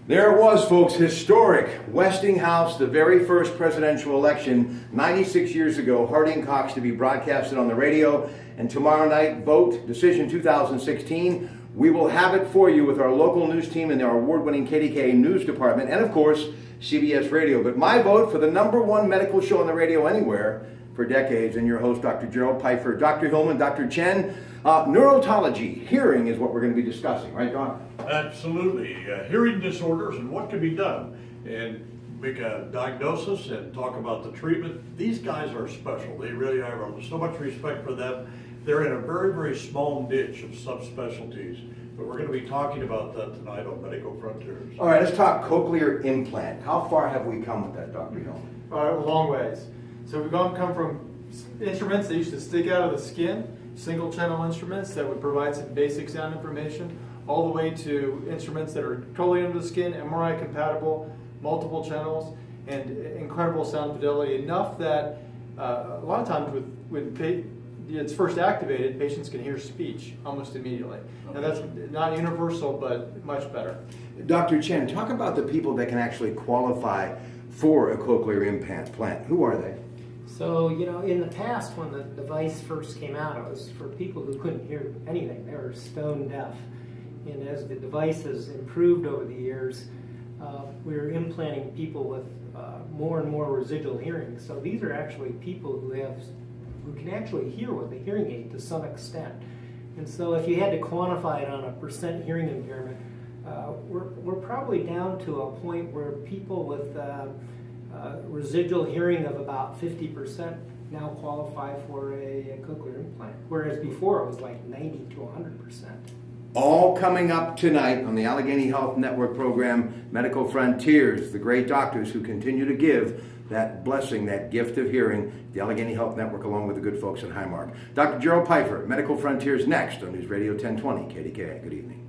There it was, folks, historic Westinghouse, the very first presidential election 96 years ago. Harding Cox to be broadcasted on the radio. And tomorrow night, vote, decision 2016. We will have it for you with our local news team and our award-winning KDKA news department, and of course, CBS Radio. But my vote for the #1 medical show on the radio anywhere for decades, and your host, Dr. Gerald Pfeiffer, Dr. Hillman, Dr. Chen. Neurotology, hearing is what we're going to be discussing, right, Doc? Absolutely. Hearing disorders and what can be done, and make a diagnosis and talk about the treatment. These guys are special. They really are. So much respect for them. They're in a very, very small niche of subspecialties, but we're going to be talking about that tonight on Medical Frontiers. All right, let's talk cochlear implant. How far have we come with that, Dr. Hillman? A long ways. So we've come from instruments that used to stick out of the skin, single channel instruments that would provide some basic sound information, all the way to instruments that are totally under the skin, MRI compatible, multiple channels, and incredible sound fidelity, enough that a lot of times when it's first activated, patients can hear speech almost immediately. Okay. Now that's not universal, but much better. Dr. Chen, talk about the people that can actually qualify for a cochlear implant. Who are they? So, in the past when the device first came out, it was for people who couldn't hear anything. They were stone deaf. And as the device has improved over the years, we're implanting people with more and more residual hearing. So these are actually people who can actually hear with a hearing aid to some extent. And so if you had to quantify it on a percent hearing impairment, we're probably down to a point where people with residual hearing of about 50% now qualify for a cochlear implant, whereas before it was like 90 to 100%. All coming up tonight on the Allegheny Health Network program, Medical Frontiers, the great doctors who continue to give that blessing, that gift of hearing, the Allegheny Health Network, along with the good folks at Highmark. Dr. Gerald Pfeiffer, Medical Frontiers, next on News Radio 1020 KDKA. Good evening.